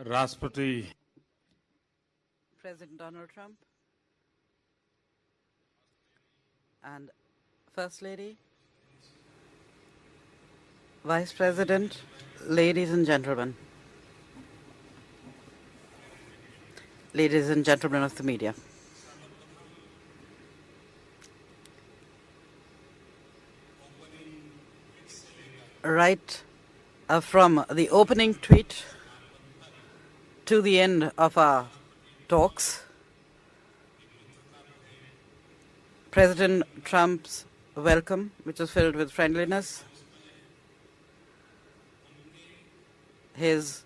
Rashtrapati President Donald Trump and First Lady, Vice President, ladies and gentlemen of the media. Right from the opening tweet to the end of our talks, President Trump's welcome, which was filled with friendliness, his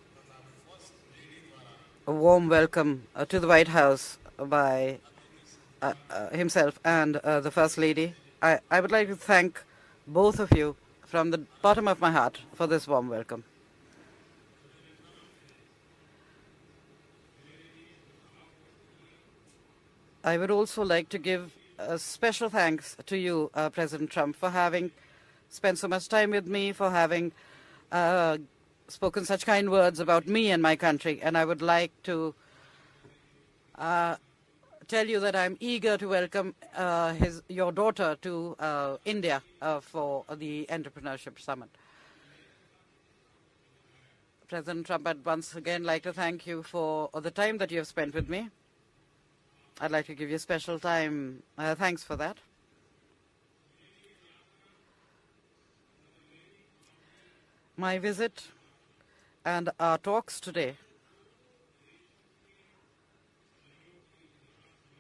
warm welcome to the White House by himself and the First Lady. I would like to thank both of you from the bottom of my heart for this warm welcome. I would also like to give a special thanks to you, President Trump, for having spent so much time with me, for having spoken such kind words about me and my country. And I would like to tell you that I'm eager to welcome your daughter to India for the Entrepreneurship Summit. President Trump, I'd once again like to thank you for the time that you have spent with me. I'd like to give you special thanks for that. My visit and our talks today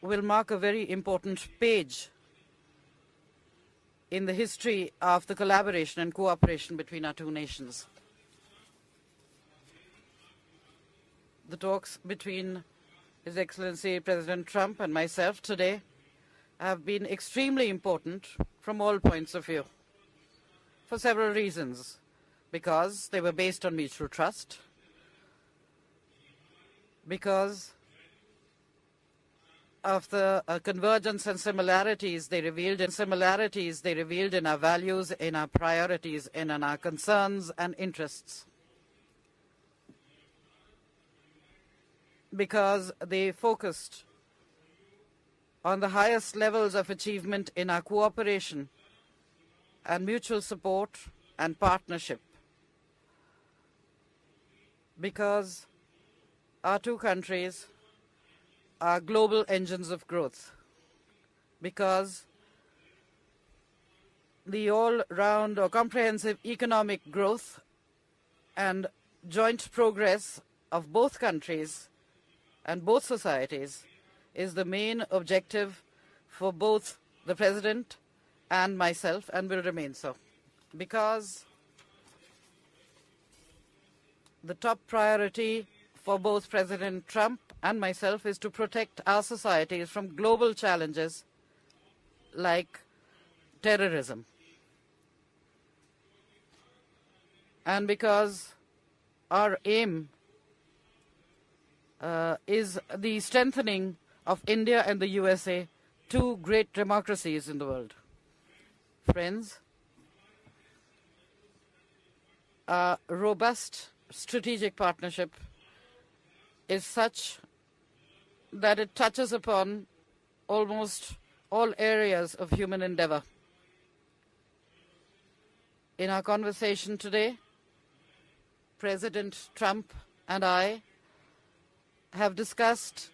will mark a very important page in the history of the collaboration and cooperation between our two nations. The talks between His Excellency President Trump and myself today have been extremely important from all points of view for several reasons. Because they were based on mutual trust, because of the convergence and similarities they revealed in our values, in our priorities, and in our concerns and interests. Because they focused on the highest levels of achievement in our cooperation and mutual support and partnership. Because our two countries are global engines of growth. Because the all-round or comprehensive economic growth and joint progress of both countries and both societies is the main objective for both the President and myself, and will remain so. Because the top priority for both President Trump and myself is to protect our societies from global challenges like terrorism. And because our aim is the strengthening of India and the USA, two great democracies in the world. Friends, a robust strategic partnership is such that it touches upon almost all areas of human endeavor. In our conversation today, President Trump and I have discussed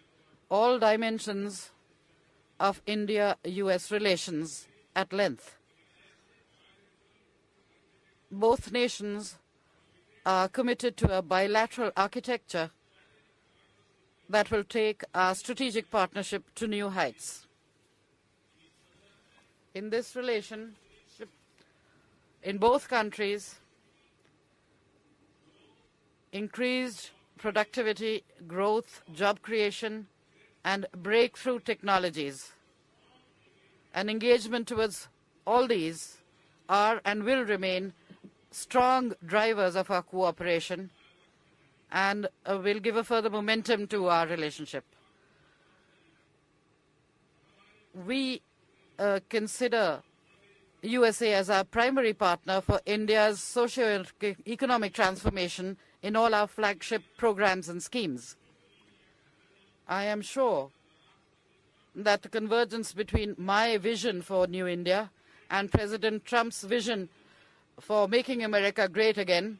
all dimensions of India-US relations at length. Both nations are committed to a bilateral architecture that will take our strategic partnership to new heights. In this relationship, in both countries, increased productivity, growth, job creation, and breakthrough technologies, and engagement towards all these are and will remain strong drivers of our cooperation and will give a further momentum to our relationship. We consider USA as our primary partner for India's socio-economic transformation in all our flagship programs and schemes. I am sure that the convergence between my vision for New India and President Trump's vision for making America great again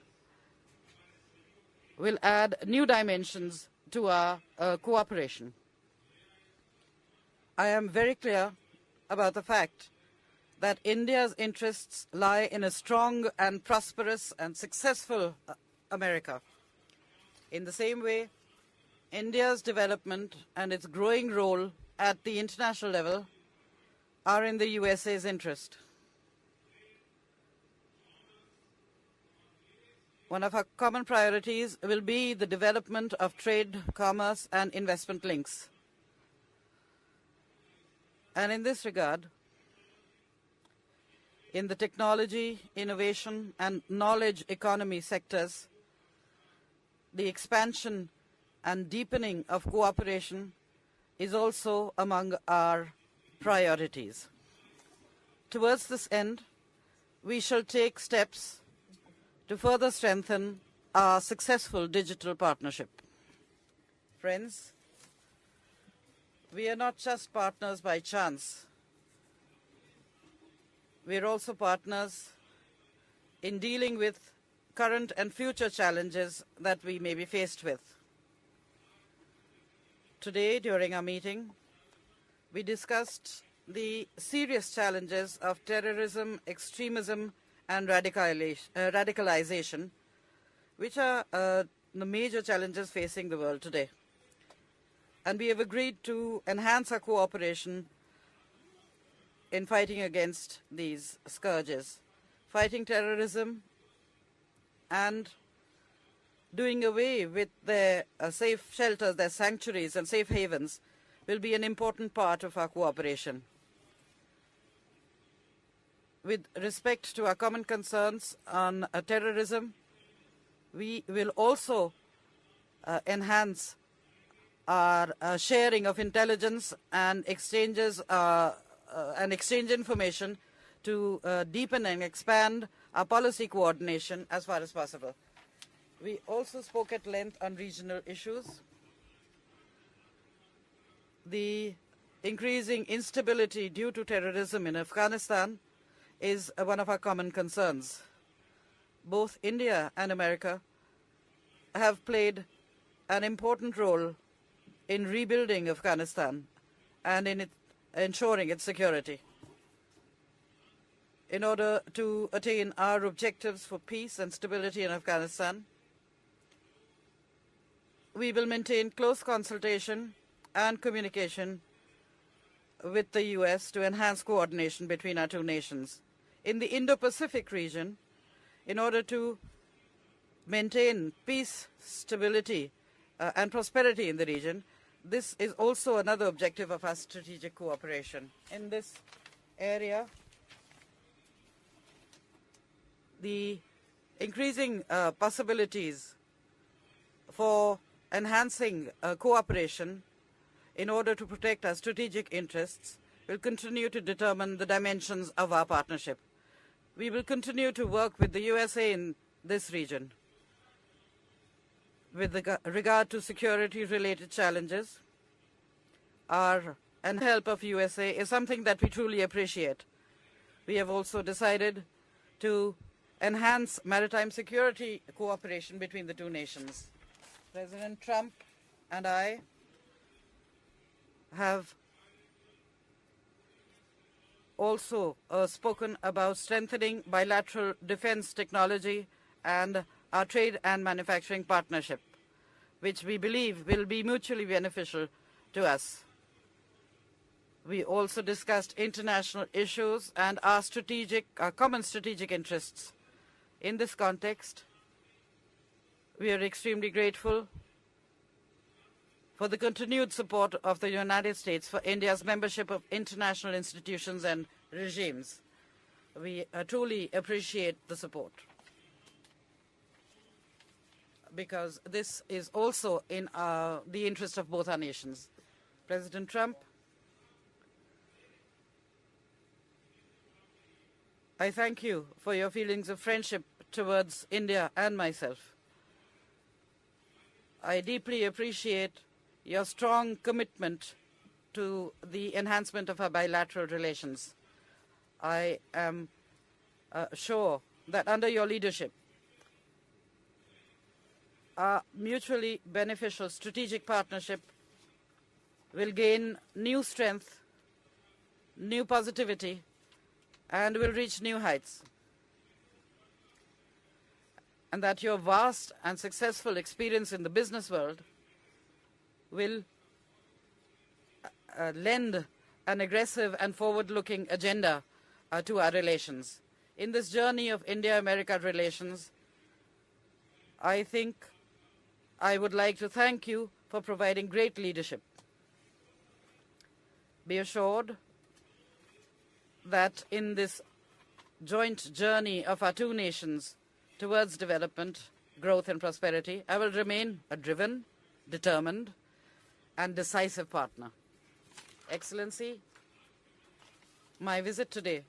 will add new dimensions to our cooperation. I am very clear about the fact that India's interests lie in a strong and prosperous and successful America. In the same way, India's development and its growing role at the international level are in the USA's interest. One of our common priorities will be the development of trade, commerce, and investment links. And in this regard, in the technology, innovation, and knowledge economy sectors, the expansion and deepening of cooperation is also among our priorities. Towards this end, we shall take steps to further strengthen our successful digital partnership. Friends, we are not just partners by chance. We are also partners in dealing with current and future challenges that we may be faced with. Today, during our meeting, we discussed the serious challenges of terrorism, extremism, and radicalization, which are the major challenges facing the world today. And we have agreed to enhance our cooperation in fighting against these scourges. Fighting terrorism and doing away with their safe shelters, their sanctuaries and safe havens will be an important part of our cooperation. With respect to our common concerns on terrorism, we will also enhance our sharing of intelligence and exchange information to deepen and expand our policy coordination as far as possible. We also spoke at length on regional issues. The increasing instability due to terrorism in Afghanistan is one of our common concerns. Both India and America have played an important role in rebuilding Afghanistan and in ensuring its security. In order to attain our objectives for peace and stability in Afghanistan, we will maintain close consultation and communication with the US to enhance coordination between our two nations. In the Indo-Pacific region, in order to maintain peace, stability, and prosperity in the region, this is also another objective of our strategic cooperation. In this area, the increasing possibilities for enhancing cooperation in order to protect our strategic interests will continue to determine the dimensions of our partnership. We will continue to work with the USA in this region. With regard to security-related challenges, and help of USA is something that we truly appreciate. We have also decided to enhance maritime security cooperation between the two nations. President Trump and I have also spoken about strengthening bilateral defense technology and our trade and manufacturing partnership, which we believe will be mutually beneficial to us. We also discussed international issues and our common strategic interests. In this context, we are extremely grateful for the continued support of the United States for India's membership of international institutions and regimes. We truly appreciate the support, because this is also in the interest of both our nations. President Trump, I thank you for your feelings of friendship towards India and myself. I deeply appreciate your strong commitment to the enhancement of our bilateral relations. I am sure that under your leadership, our mutually beneficial strategic partnership will gain new strength, new positivity, and will reach new heights. And that your vast and successful experience in the business world will lend an aggressive and forward-looking agenda to our relations. In this journey of India-America relations, I think I would like to thank you for providing great leadership. Be assured that in this joint journey of our two nations towards development, growth and prosperity, I will remain a driven, determined and decisive partner. Excellency, my visit today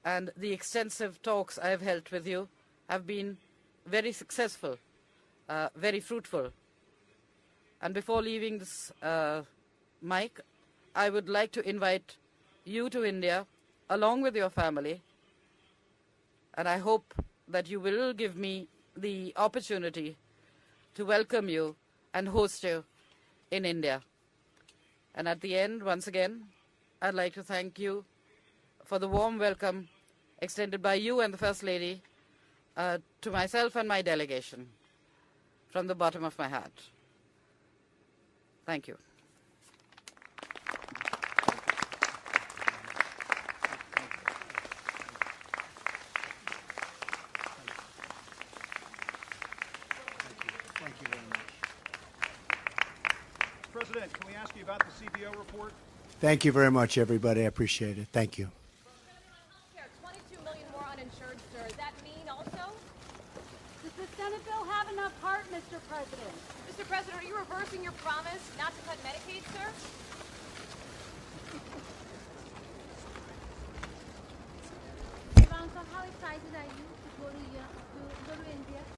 and the extensive talks I have held with you have been very successful, very fruitful. And before leaving this mic, I would like to invite you to India along with your family, and I hope that you will give me the opportunity to welcome you and host you in India. And at the end, once again, I'd like to thank you for the warm welcome extended by you and the First Lady to myself and my delegation from the bottom of my heart. Thank you. Thank you very much. President, can we ask you about the CBO report? Thank you very much, everybody. I appreciate it. Thank you. Healthcare, 22 million more uninsured, sir. Does that mean also? Does the Senate bill have enough heart, Mr. President? Mr. President, are you reversing your promise not to cut Medicaid, sir? Ivanka, how excited are you to go to India?